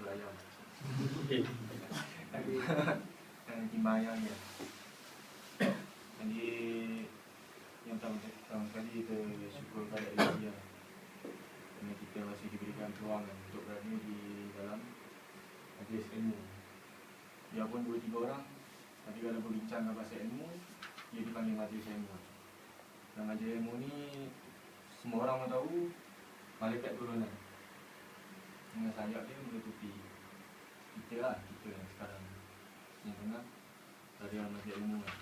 ayam. Timbang ayam dia. Jadi yang pertama sekali kita syukur kepada Allah kerana kita masih diberikan peluang untuk berada di dalam majlis ilmu. Biarpun 2-3 orang, tapi kalau berbincang pasal ilmu, dia dipanggil majlis ilmu. Dan majlis ilmu ni semua orang pun tahu malaikat turunan. Dengan sayap dia menutupi kita lah, kita yang sekarang yang tengah dari dalam majlis ilmu lah.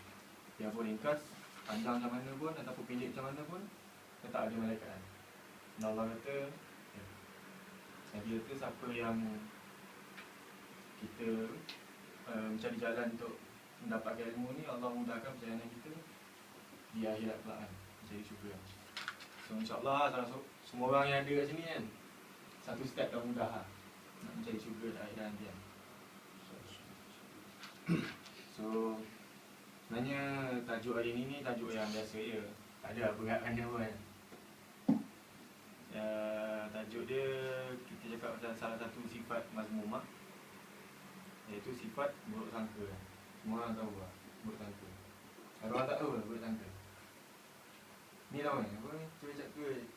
Biarpun ringkas, panjang macam mana pun ataupun pendek macam mana pun, tetap ada malaikat kan. Dan Allah kata, Nabi kata siapa yang kita mencari jalan untuk mendapatkan ilmu ni, Allah mudahkan perjalanan kita di akhirat kelak kan, mencari syurga. So insyaAllah semua orang yang ada kat sini kan, satu step dah mudah lah nak mencari syurga di akhirat nanti kan. So sebenarnya tajuk hari ni tajuk yang biasa je, tak ada beratkannya pun kan. Tajuk dia kita cakap pasal salah satu sifat mazmumah, iaitu sifat buruk sangka. Semua orang tahu lah buruk sangka. Ada orang tak tahu lah buruk sangka. Ni tahu kan? Apa ni? Cuba cakap ke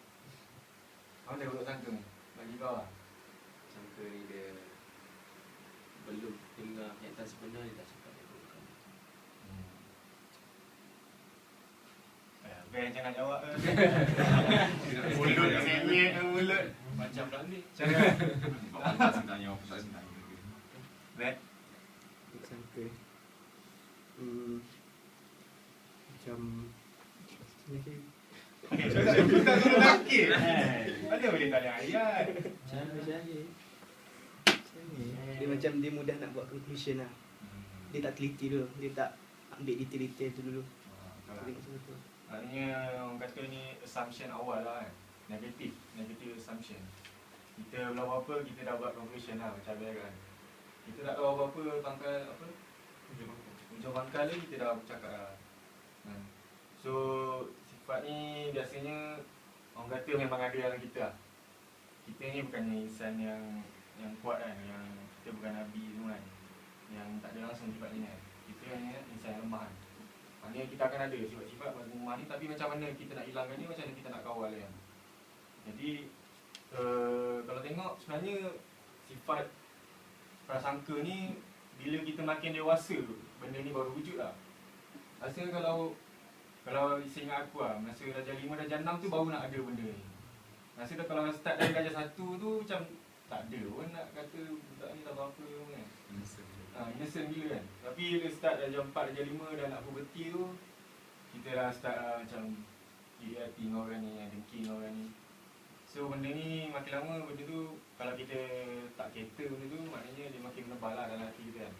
mana buruk sangka ni? Bagi kau lah. Sangka ni dia belum dengar kenyataan sebenar, dia tak cakap dia buruk sangka. Ben jangan jawab ke. Mulut senyek ke mulut. Macam dah ni. Jangan. Sebenarnya apa saya sebenarnya. Ben. Tak sangka. Macam Kita turun lagi. Mana boleh tak ada ayat. dia macam dia mudah nak buat conclusion lah. Dia tak teliti dulu, dia tak ambil detail-detail tu dulu. Dia macam tu. Maknanya orang kata ni assumption awal lah kan. Negative assumption. Kita belum apa kita dah buat conclusion lah macam biasa kan. Kita tak tahu apa-apa pangkal apa hujung pangkal ni kita dah bercakap lah. So sifat ni biasanya orang kata memang ada dalam kita lah. Kita ni bukannya insan yang kuat kan, yang kita bukan Nabi semua kan, yang tak ada langsung sifat ni kan. Kita hanya insan yang lemah kan. Maknanya kita akan ada sifat-sifat mazmumah ni, tapi macam mana kita nak hilangkan ni, macam mana kita nak kawal kan. Jadi kalau tengok sebenarnya sifat prasangka ni bila kita makin dewasa benda ni baru wujud lah. Rasa kalau seingat aku lah, masa darjah 5, darjah 6 tu baru nak ada benda ni. Rasa kalau start dari darjah 1 tu macam tak ada pun nak kata budak ni tak apa-apa kan. Innocent gila kan. Tapi bila start darjah 4, darjah 5 dah nak puberty tu, kita dah start macam iri hati dengan orang ni, dengki dengan orang ni. So benda ni makin lama benda tu kalau kita tak cater benda tu, maknanya dia makin menebal lah dalam hati kita kan.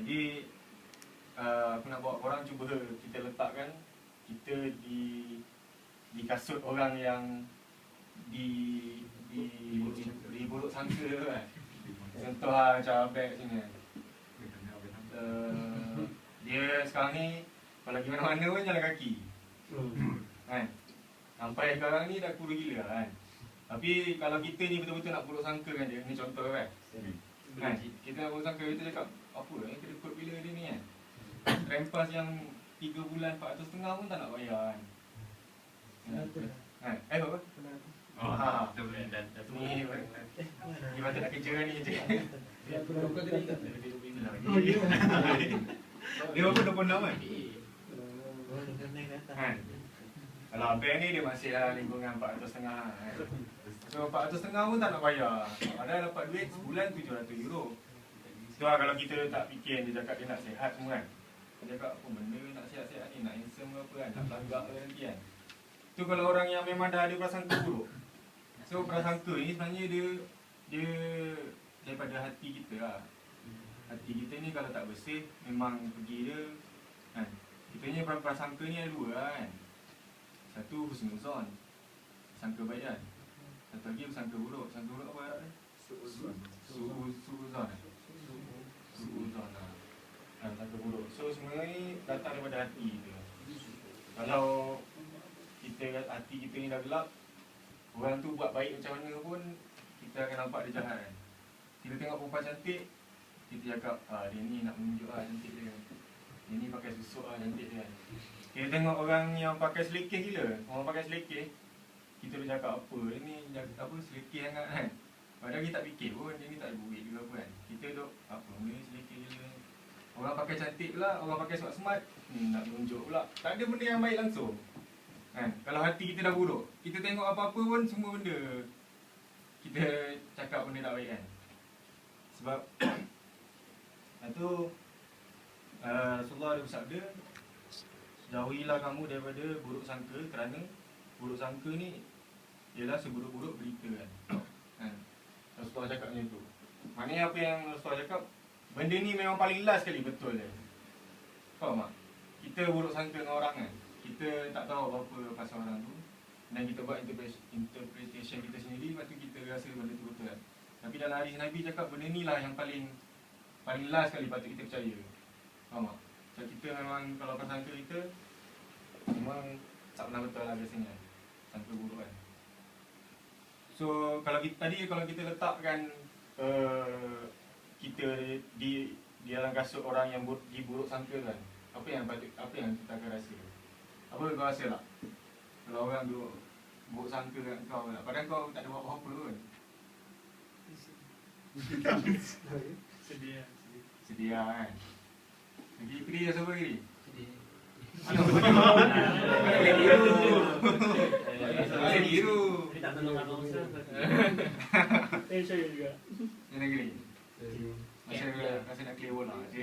Jadi aku nak bawa korang cuba kita letakkan kita di kasut orang yang di buruk sangka tu kan. Contoh lah macam Abek sini kan. Dia sekarang ni kalau pergi mana-mana pun jalan kaki kan. Sampai sekarang ni dah kurus gila kan. Tapi kalau kita ni betul-betul nak buruk sangka kan dia, ni contoh kan. Kita nak buruk sangka, kita cakap apa ni, kita rekod bila dia ni kan. Rempas yang 3 bulan 400.5 pun tak nak bayar kan. Apa? Ni patut nak kerja ni je. Dia berapa 26 kan? Kalau Abang ni dia masih lah lingkungan 400.5 kan. So 400.5 pun tak nak bayar. Padahal dapat duit sebulan €700. So kalau kita tak fikir, dia cakap dia nak sihat semua kan. Dia cakap apa benda nak sihat-sihat ni, nak handsome ke apa kan, nak belagak ke nanti kan. Tu kalau orang yang memang dah ada prasangka buruk. So prasangka ni sebenarnya dia daripada hati kita lah. Hati kita ni kalau tak bersih, memang pergi dia kan. Kita ni prasangka ni ada 2 lah kan. Satu husnuzon, sangka baik kan. Satu lagi sangka buruk. Sangka buruk apa arah dia? Suuzon. Suuzon lah. Sangka buruk. So semua ni datang daripada hati kita. Kalau hati kita ni dah gelap, orang tu buat baik macam mana pun kita akan nampak dia jahat kan. Kita tengok perempuan cantik, kita cakap, dia ni nak menunjuk cantik dia. Dia ni pakai susuk cantik dia. Kita tengok orang yang pakai selekeh gila, orang pakai selekeh, kita boleh cakap apa, dia ni apa selekeh sangat kan. Padahal kita tak fikir pun dia ni tak ada duit ke apa kan. Kita duk apa ni selekeh gila. Orang pakai cantik pula, orang pakai smart, nak menunjuk pula. Tak ada benda yang baik langsung kan. Kalau hati kita dah buruk, kita tengok apa-apa pun semua benda kita cakap benda tak baik kan. Sebab itu Rasulullah ada bersabda, jauhilah kamu daripada buruk sangka, kerana buruk sangka ni ialah seburuk-buruk berita kan. Rasulullah cakap macam tu. Maknanya apa yang Rasulullah cakap, benda ni memang paling last sekali betul je. Faham tak? Kita buruk sangka dengan orang kan, kita tak tahu apa-apa pasal orang tu, dan kita buat interpretation kita sendiri, lepas tu kita rasa benda tu betul kan. Tapi dalam hadis Nabi cakap benda ni lah yang paling last sekali patut kita percaya. Faham tak? Sebab kita memang kalau pasangka kita memang tak pernah betul lah biasanya, sangka buruk kan. So kalau kita letakkan kita di dalam kasut orang yang diburuk sangka kan, apa yang kita akan rasa? Apa kau rasa tak? Kalau orang buruk sangka kat kau tak, padahal kau tak ada buat apa-apa pun. Sedih lah kan. Lagi Kiri siapa Kiri? Mana boleh tiru. Dia tak tolong abang Ustaz. Saya juga. Mana Kiri? Masa nak clear bola je.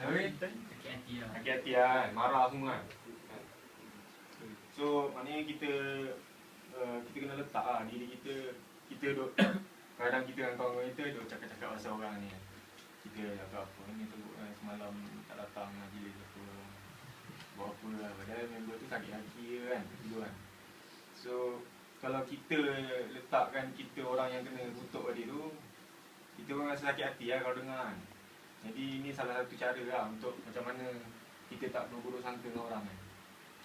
Tapi hati-hati lah, marah semua kan. So maknanya kita kena letak lah diri kita duk kadang kita dengan kawan kita duk cakap-cakap pasal orang ni. Kita cakap apa ni teruk kan, semalam tak datang majlis apa, buat apa lah, padahal member tu sakit hati je kan, tidur kan. So kalau kita letakkan kita orang yang kena kutuk tadi tu, kita pun rasa sakit hati lah kalau dengar kan. Jadi ini salah satu cara lah untuk macam mana kita tak berburuk sangka dengan orang kan.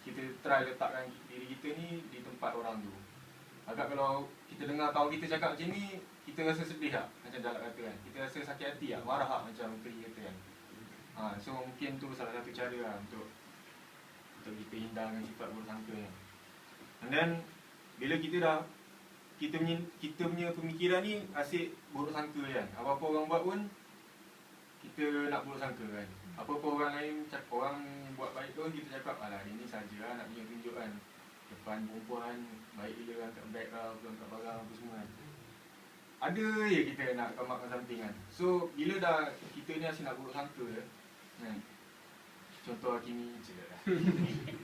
Kita try letakkan diri kita ni di tempat orang tu. Agak kalau kita dengar kawan kita cakap macam ni, kita rasa sedih tak? Macam Jalak kata kan, kita rasa sakit hati tak? Marah tak? Macam Keri kata kan. So mungkin tu salah satu cara lah untuk kita hindarkan sifat buruk sangka kan. And then bila kita punya pemikiran ni asyik buruk sangka kan. Apa-apa orang buat pun kita nak buruk sangka kan. Apa-apa orang lain orang buat baik pun kita cakap, alah dia ni saja lah nak punya tunjuk kan. Depan perempuan baik dia angkat beg lah, angkat barang apa semua kan. Ada je kita nak come up dengan something kan. So bila dah kita ni asyik nak buruk sangka kan. Contoh Hakimi je lah.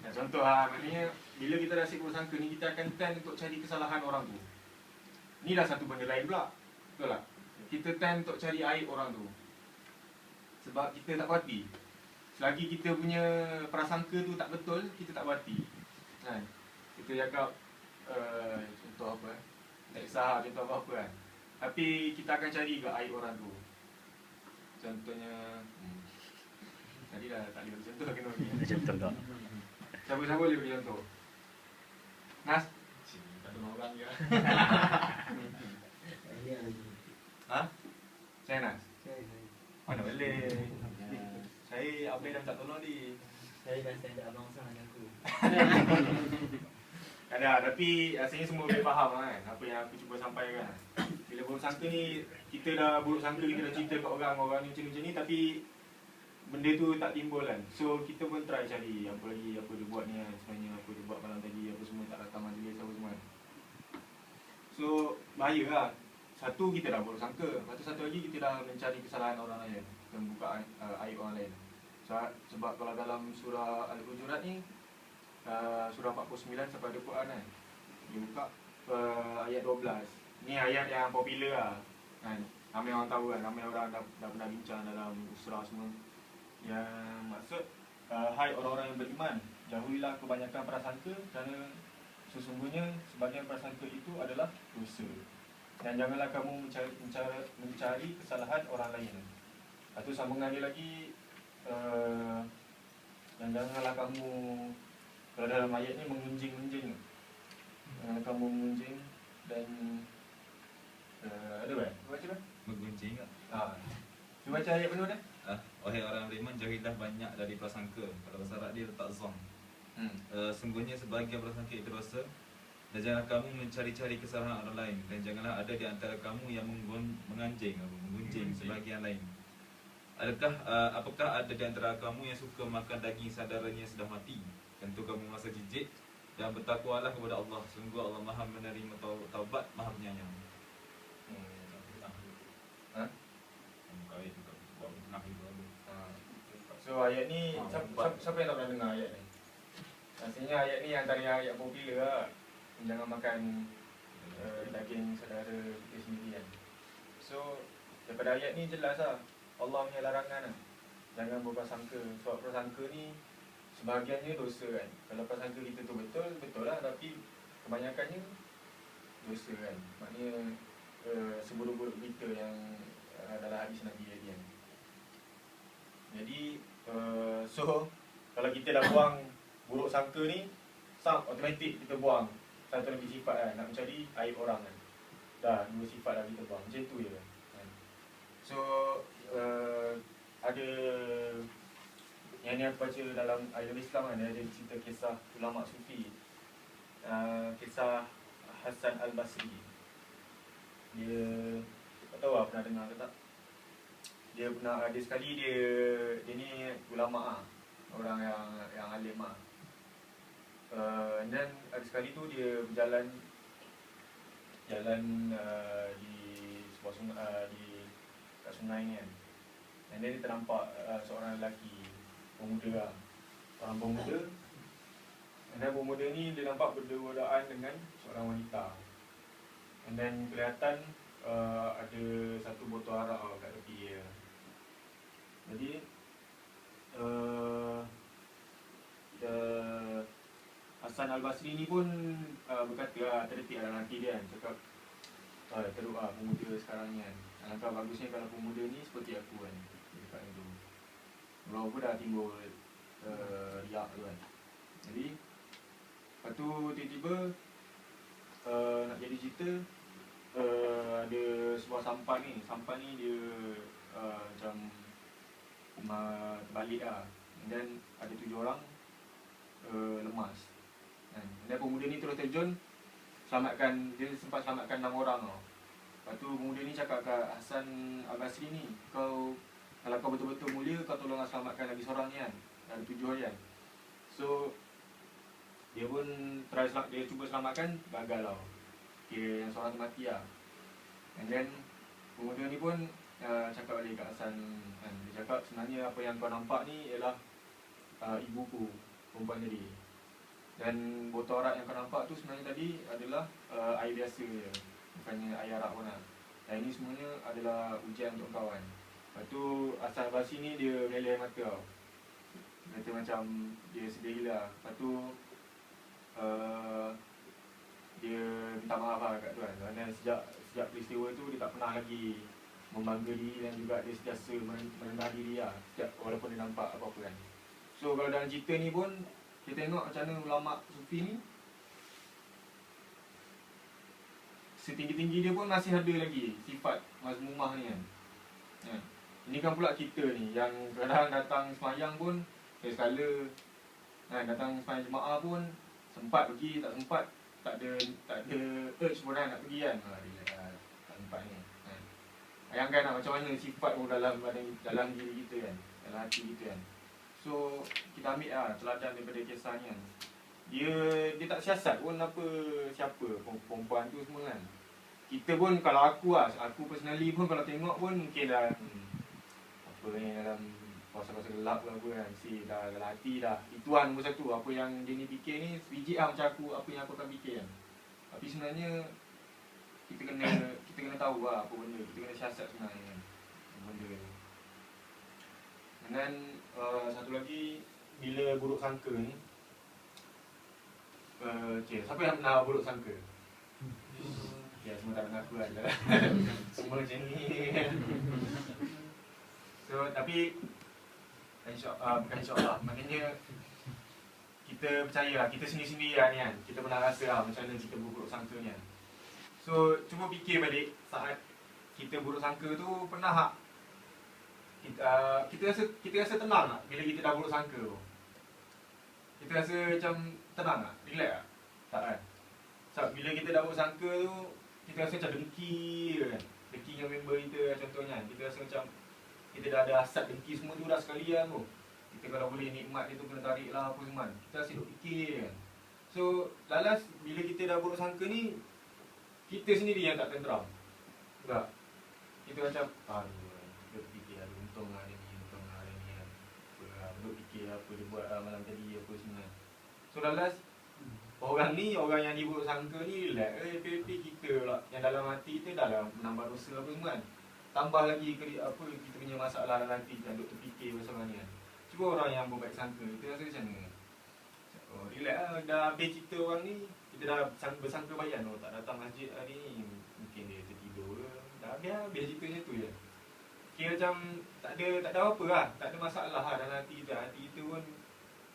Contoh lah, maknanya bila kita dah asyik buruk sangka ni, kita akan tend untuk cari kesalahan orang tu. Ni dah satu benda lain pula. Betul tak? Kita tend untuk cari aib orang tu. Sebab kita tak berhati. Selagi kita punya prasangka tu tak betul, kita tak berhati kan. Kita cakap contoh apa tak kisah contoh apa-apa kan. Tapi kita akan cari ke aib orang tu. Contohnya tadi dah tak boleh contoh, kena bagi Contoh tak? Siapa boleh bagi contoh? Nas? Tak ada orang je. Ha? Saya Nas? Mana boleh. Saya apa dah tak tolong dia. Saya dah stand up abang Ustaz dengan aku. Ada, tapi rasanya semua boleh faham kan apa yang aku cuba sampaikan. Bila buruk sangka ni, kita dah buruk sangka, kita dah cerita kat orang ni macam ni, tapi benda tu tak timbul kan. So kita pun try cari apa lagi, apa dia buat ni kan. Sebenarnya apa dia buat malam tadi, apa semua tak datang majlis apa semua kan. So bahaya lah. Satu, kita dah buruk sangka. Lepas tu satu lagi, kita dah mencari kesalahan orang lain, membuka aib orang lain. Sebab kalau dalam surah Al-Hujurat ni, surah 49 sampai ada Quran kan, dia buka ayat 12. Ni ayat yang popular lah kan. Ramai orang tahu kan, ramai orang dah pernah bincang dalam usrah semua. Yang maksud, hai orang-orang yang beriman, jauhilah kebanyakan prasangka, kerana sesungguhnya sebahagian prasangka itu adalah dosa. Dan janganlah kamu mencari kesalahan orang lain. Lepas tu sambungan dia lagi, dan janganlah kamu, kalau dalam ayat ni mengunjing-unjing. kamu mengunjing dan ada kan? Baca kan? Menggunjing tak? Cuba baca ayat penuh dah. Wahai orang beriman, jauhilah banyak dari prasangka. Pada bahasa Arab dia letak zon. Sungguhnya sebahagian prasangka itu dosa. Dan janganlah kamu mencari-cari kesalahan orang lain. Dan janganlah ada di antara kamu yang menggunjing sebahagian lain. Apakah ada di antara kamu yang suka makan daging saudaranya sudah mati? Tentu kamu merasa jijik. Dan bertakwalah kepada Allah. Sungguh Allah Maha menerima taubat, Maha penyayang. So ayat ni siapa yang tak pernah dengar ayat ni? Rasanya ayat ni antara ayat popular lah. Jangan makan daging saudara kita sendiri kan. So daripada ayat ni jelas lah Allah punya larangan lah. Jangan berprasangka. Sebab prasangka ni sebahagiannya dosa kan. Kalau prasangka kita tu betul lah. Tapi kebanyakannya dosa kan. Maknanya seburuk-buruk berita yang dalam hadis Nabi tadi kan. Jadi so kalau kita dah buang buruk sangka ni, automatik kita buang satu lagi sifat kan, nak mencari aib orang kan. Dah dua sifat dah kita buang, macam tu je kan. So ada yang ni aku baca dalam Aidul Islam kan, ada cerita kisah ulama sufi, kisah Hasan Al-Basri. Dia tak tahu lah pernah dengar ke tak. Dia sekali dia ni ulama lah, orang yang alim lah. Dan ada sekali tu dia berjalan di sebuah sungai, kat sungai ni kan. Dan dia ternampak seorang lelaki pemuda lah, seorang pemuda. Dan pemuda ni dia nampak berdua-duaan dengan seorang wanita. Dan kelihatan ada satu botol arak kat tepi dia. Jadi Hasan Al-Basri ni pun berkata terdetik dalam hati dia kan. Cakap teruk lah pemuda sekarang ni kan. Alangkah bagusnya kalau pemuda ni seperti aku kan. Dia cakap macam tu. Walaupun dah timbul riak tu kan. Jadi lepas tu tiba-tiba nak jadi cerita, ada sebuah sampan ni. Sampan ni dia macam terbalik lah. Dan ada 7 orang lemas. Dan pemuda ni terus terjun, dia sempat selamatkan 6 orang tau. Lepas tu pemuda ni cakap kat Hasan Al-Basri ni, kalau kau betul-betul mulia, kau tolong selamatkan lagi seorang ni kan. Ada 7 orang kan. So dia pun dia cuba selamatkan, gagal tau. Kira yang seorang tu mati lah. And then pemuda ni pun cakap balik kat Hasan kan. Dia cakap sebenarnya apa yang kau nampak ni ialah ibuku, perempuan tadi. Dan botol arak yang kau nampak tu sebenarnya tadi adalah air biasa je, bukannya air arak pun lah. Dan ini semuanya adalah ujian untuk kau kan. Lepas tu Hasan Al-Basri ni dia meleleh mata tau. Dia kata macam dia sedih gila. Lepas tu dia minta maaf lah kat tuan. Kerana sejak peristiwa tu dia tak pernah lagi membangga diri, dan juga dia sentiasa merendah diri lah, walaupun dia nampak apa-apa kan. So kalau dalam cerita ni pun kita tengok macam mana ulama sufi ni setinggi-tinggi dia pun masih ada lagi sifat mazmumah ni kan. Ini kan pula kita ni yang kadang datang semayang pun sekala datang semayang jemaah pun sempat pergi, tak sempat tak ada urge pun nak pergi kan. Dia tak sempat ni. Bayangkan lah macam mana sifat pun dalam diri kita kan, dalam hati kita kan. So kita ambil lah teladan daripada kisah ni kan. Dia tak siasat pun siapa perempuan tu semua kan. Kita pun kalau aku personally pun kalau tengok pun mungkin dah apa ni dalam kuasa-kuasa gelap ke apa kan. Dalam hati dah ituan pun satu. Apa yang dia ni fikir ni sebiji lah macam apa yang aku akan fikir kan. Tapi sebenarnya kita kena tahu lah apa benda. Kita kena siasat sebenarnya kan benda ni. Dan satu lagi, bila buruk sangka ni siapa yang pernah buruk sangka? Ya, semua tak mengaku lah. Semua macam ni kan. So, tapi bukan insyaAllah, maknanya kita percaya lah, kita sendiri-sendiri lah ni kan, kita pernah rasa lah macam mana kita berburuk sangka ni kan. So cuba fikir balik saat kita buruk sangka tu, pernah tak kita rasa tenang tak bila kita dah buruk sangka tu? Kita rasa macam tenang tak? Relax tak? Tak kan? So bila kita dah buruk sangka tu, kita rasa macam dengki je kan, dengki dengan member kita contohnya kan. Kita rasa macam kita dah ada hasad dengki semua tu dah sekalian tu. Kita kalau boleh nikmat dia tu kena tarik lah apa semua. Kita asyik duk fikir kan. So lalas bila kita dah buruk sangka ni, kita sendiri yang tak tenteram. Tak? Kita macam duk fikir ada untung lah dia ni, untung lah dia ni kan. Duk fikir apa dia buat malam tadi apa semua. So lalas orang ni, orang yang diburuk sangka ni relax. Kita pula yang dalam hati kita dah lah menambah dosa apa semua kan. Tambah lagi apa kita punya masalah dalam hati kan, duk terfikir pasal ni kan. Cuba orang yang berbaik sangka, kita rasa macam mana? Relax lah, dah habis cerita orang ni, kita dah bersangka bayan, tak datang masjid hari ni, mungkin dia tertidur ke. Dah habis ceritanya tu je. Kira macam tak ada apa lah, tak ada masalah lah dalam hati kita. Hati kita pun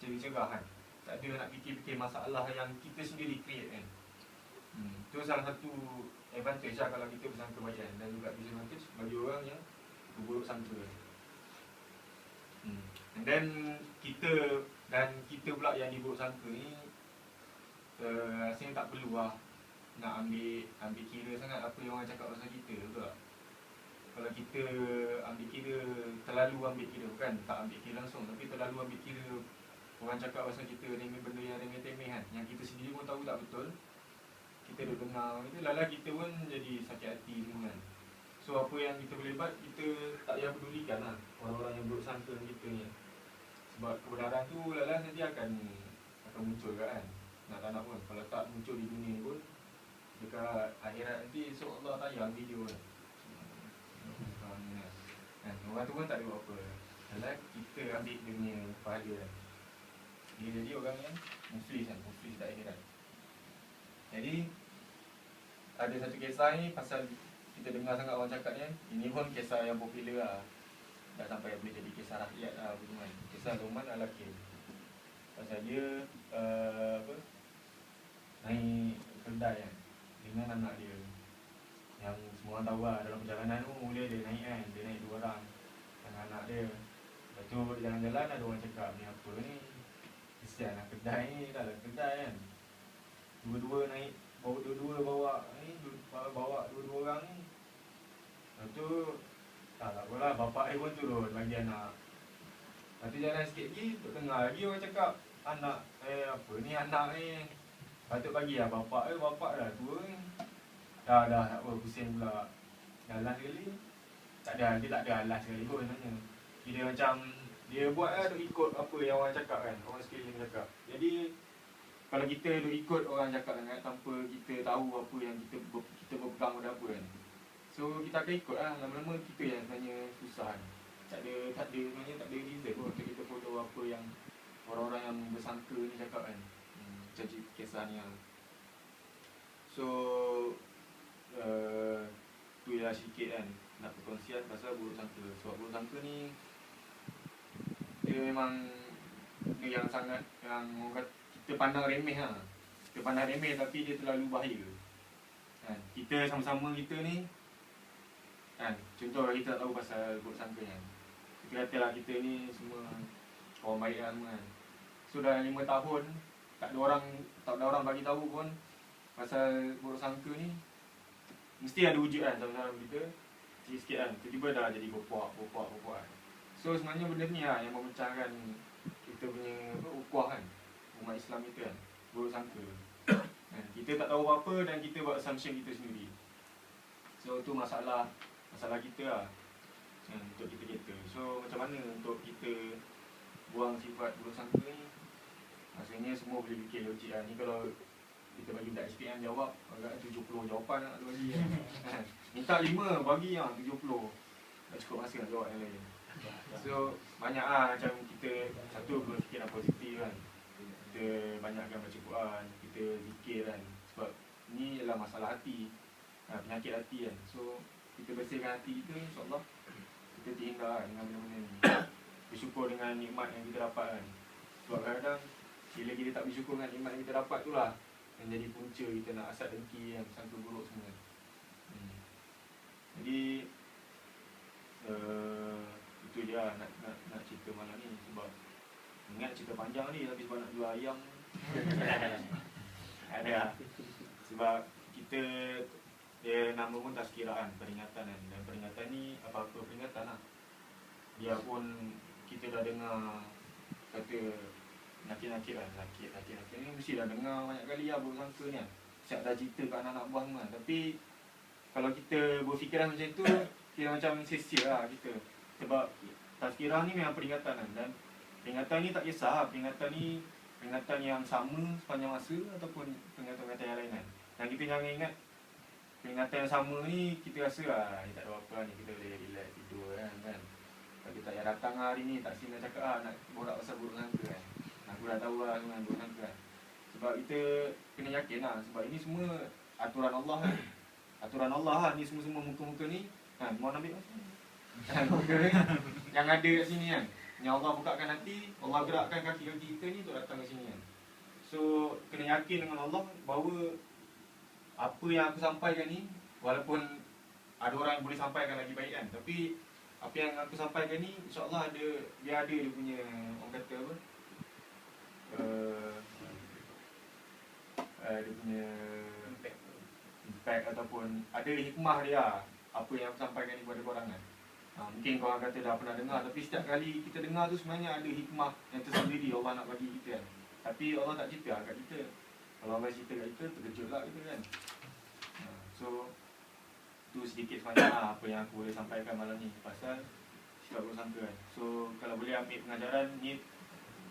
cerah kan. Tak ada nak fikir-fikir masalah yang kita sendiri create kan. Tu salah satu advantage lah kalau kita bersangka bayan, dan juga disadvantage bagi orang yang berburuk sangka. And then kita pula yang diburuk sangka ni, rasanya tak perlu lah nak ambil kira sangat apa yang orang cakap pasal kita, betul tak? Kalau kita ambil kira, terlalu ambil kira, bukan tak ambil kira langsung, tapi terlalu ambil kira orang cakap pasal kita dengan benda yang remeh-temeh kan, yang kita sendiri pun tahu tak betul, kita duk dengar itu, lala kita pun jadi sakit hati semua kan. So apa yang kita boleh buat, kita tak payah pedulikan lah orang-orang yang buruk sangka kita ni. Sebab kebenaran tu lalas nanti akan muncul kan. Nak tak nak pun, kalau tak muncul di dunia ni pun, dekat akhirat nanti esok Allah tayang video kan. Orang tu pun tak ada buat apa. Lalas kita ambil dia punya pahala kan. Dia jadi orang yang muflis kan, muflis dekat akhirat. Jadi ada satu kisah ni pasal kita dengar sangat orang cakap ni. Ini pun kisah yang popular lah, dah sampai boleh jadi kisah rakyat lah kan. Kisah Luqman Al-Hakim. Pasal dia naik kedai kan dengan anak dia, yang semua orang tahu lah dalam perjalanan tu mula dia naik kan. Dia naik 2 orang dengan anak dia. Lepas tu jalan-jalan ada orang cakap, ni apa ni, kesian lah kedai ni, dah lah kedai kan. Dua-dua naik, bawa dua-dua orang ni. Lepas tu tak apalah, bapak dia pun turun bagi anak. Lepas tu jalan sikit lagi, duk dengar lagi orang cakap, anak apa ni, anak ni patut bagi lah bapak dah tua ni. Dah tak apa, pusing pula. Dah last sekali, dia tak ada alas sekali pun sebenarnya. Dia macam, dia buat lah duk ikut apa yang orang cakap kan, orang sekeliling cakap. Jadi kalau kita duk ikut orang cakap sangat tanpa kita tahu apa yang kita berpegang pada apa kan, so kita akan ikut lah, lama-lama kita yang sebenarnya susah kan. Sebenarnya tak ada reason pun untuk kita follow apa yang orang-orang yang bersangka ni cakap kan. Macam kisah ni lah. So tu ialah sedikit kan nak perkongsian pasal buruk sangka. Sebab buruk sangka ni dia memang yang sangat, yang orang kata kita pandang remeh lah. Kita pandang remeh tapi dia terlalu bahaya kan. Kita sama-sama kita ni kan, contoh kita tak tahu pasal buruk sangka kan, kita katalah kita ni semua orang baik lah semua kan. So dah 5 tahun tak ada orang bagi tahu pun pasal buruk sangka ni, mesti ada wujud kan sama-sama kita sikit-sikit kan, tiba-tiba dah jadi berpuak kan. So sebenarnya benda ni lah yang memecahkan kita punya ukhuwah kan, umat Islam kita kan, buruk sangka kan. Kita tak tahu apa-apa dan kita buat assumption kita sendiri. So tu masalah kita lah untuk kita. So macam mana untuk kita buang sifat buruk sangka ni? Maksudnya semua boleh fikir logik lah. Ni kalau kita bagi budak SPM jawab, agak 70 jawapan nak bagi kan. Minta 5, bagi lah 70. Tak cukup masa nak jawab yang lain. So banyak lah macam kita, satu berfikiran positif kan, kita banyakkan baca Quran, kita zikir kan. Sebab ni adalah masalah hati, penyakit hati kan. So kita bersihkan hati kita, insyaAllah kita terhindar dengan benda-benda ni. Bersyukur dengan nikmat yang kita dapat kan. Sebab kadang-kadang bila kita tak bersyukur dengan nikmat yang kita dapat tu lah yang jadi punca kita nak asat dengki yang sangka buruk semua. Jadi itu je lah nak cerita malam ni. Sebab ingat cerita panjang ni tapi sebab nak jual ayam ada lah. Sebab kita dia nama pun tazkirah kan, peringatan kan. Dan peringatan ni apa-apa peringatan lah. Dia pun kita dah dengar kata nakit-nakit lah, nakit ni mesti dah dengar banyak kali lah buruk sangka ni kan. Siap dah cerita kat anak-anak buah semua. Tapi kalau kita berfikiran macam tu, kita macam sia-sia lah kita. Sebab tazkirah ni memang peringatan kan. Dan peringatan ni tak kisah lah, peringatan ni peringatan yang sama sepanjang masa ataupun peringatan-peringatan yang lain kan. Dan kita jangan ingat peringatan yang sama ni kita rasa lah tak ada apa-apa ni, kita boleh relax tidur kan. Kalau kita yang datang hari ni tak sini nak cakap nak borak pasal buruk sangka kan. Aku dah tahu lah dengan buruk sangka kan. Sebab kita kena yakin lah, sebab ini semua aturan Allah kan. Aturan Allah lah, ni semua muka-muka ni kan, mohon ambil kan, muka ni yang ada kat sini kan. Yang Allah bukakan hati, Allah gerakkan kaki-kaki kita ni untuk datang ke sini kan. So kena yakin dengan Allah bahawa apa yang aku sampaikan ni, walaupun ada orang yang boleh sampaikan lagi baik kan, tapi apa yang aku sampaikan ni insya-Allah dia ada dia punya, orang kata apa, dia punya impact ataupun ada hikmah dia apa yang aku sampaikan ni kepada korang kan. Mungkin korang kata dah pernah dengar, tapi setiap kali kita dengar tu sebenarnya ada hikmah yang tersendiri Allah nak bagi kita kan. Tapi Allah tak cerita kat kita. Kalau Allah cerita kat kita, terkejut lah kita kan. So tu sedikit sebanyak lah apa yang aku boleh sampaikan malam ni pasal sikap buruk sangka kan. So kalau boleh ambil pengajaran ni,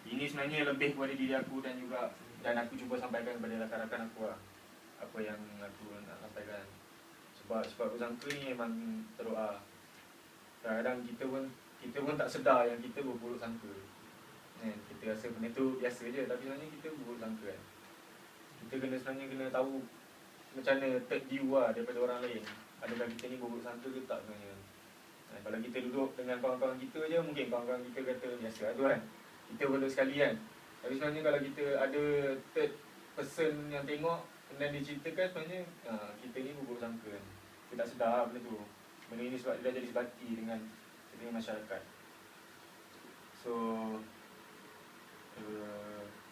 ini sebenarnya lebih kepada diri aku dan juga dan aku cuba sampaikan kepada rakan-rakan aku lah apa yang aku nak sampaikan. Sebab sikap buruk sangka ni memang teruk lah. Kadang-kadang kita pun tak sedar yang kita berburuk sangka. Kita rasa benda tu biasa je, tapi sebenarnya kita berburuk sangka kan. Kita sebenarnya kena tahu macam mana third view lah daripada orang lain. Adakah kita ni berburuk sangka ke tak sebenarnya. Kalau kita duduk dengan kawan-kawan kita je, mungkin kawan-kawan kita kata biasa lah tu kan. Kita boleh sekali kan. Tapi sebenarnya kalau kita ada third person yang tengok dan dia ceritakan, sebenarnya kita ni berburuk sangka kan. Kita tak sedar benda tu. Benda ini sebab dia dah jadi sebati dengan masyarakat. So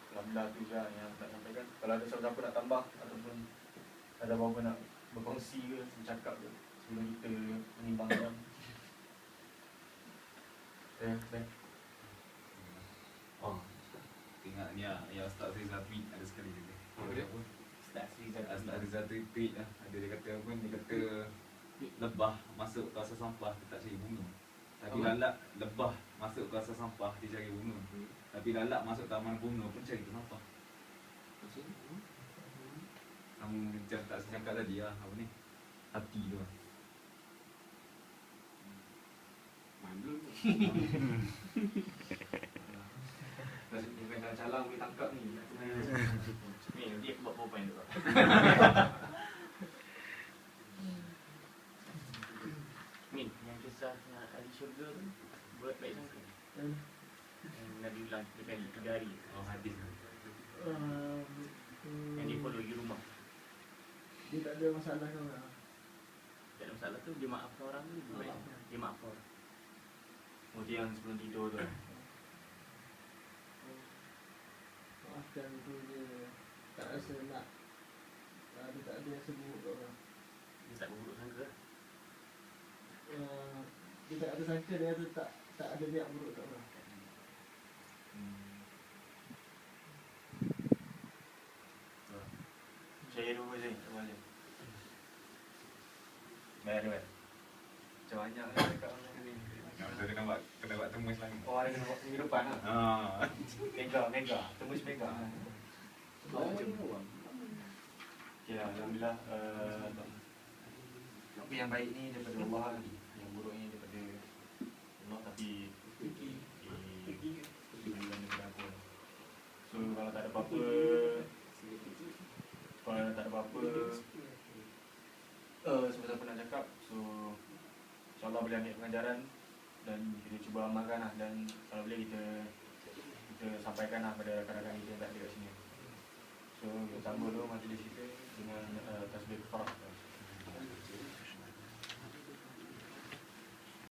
Alhamdulillah tu je yang nak sampaikan. Kalau ada siapa-siapa nak tambah ataupun ada apa-apa nak berkongsi ke, bercakap ke sebelum kita menimbangkan. Baik. Ingat ni lah, yang Ustaz Rizal tweet ada sekali juga. Dia apa? Ustaz Rizal tweet lah. Ada dia kata apa, dia kata lebah masuk ke asas sampah dia tak cari bunuh. Tapi lalat lebah masuk ke asas sampah dia cari bunuh. Tapi lalat masuk taman bunuh pun cari ke sampah. Kamu macam tak secangkap tadi lah, apa ni, hati tu lah. Mandul tu. Bukan dalam calang boleh tangkap ni. Ni nanti aku buat PowerPoint tu. Min, yang kisah ahli syurga tu buat baik sangka. Nabi ulang 3 kali, 3 hari. Oh, hadis. Yang dia follow you rumah. Dia tak ada masalah kan lah. Tak ada masalah tu, dia maafkan orang tu, dia baik. Dia maafkan orang. Dia yang sebelum tidur tu. Maafkan tu dia tak rasa nak, dia tak ada rasa buruk kat orang. Dia tak berburuk sangka. Dia tak ada sangka, dia rasa tak ada niat buruk kat orang. Saya dulu je, macam mana? Baik. Macam banyak lah dekat orang ni. Kita kena buat temus lagi. Oh, ada kena buat minggu depan lah. Mega. Tembus mega. Okay lah, Alhamdulillah. Apa yang baik ni daripada Allah, yang buruk ni daripada Allah, tapi bukan daripada aku. So kalau tak ada apa-apa, siapa-siapa nak cakap, so InsyaAllah boleh ambil pengajaran dan kita cuba amalkan lah. Dan kalau boleh kita kita sampaikan lah pada rakan-rakan kita yang tak ada kat sini. So kita sambung dulu majlis kita dengan tasbih kafarah.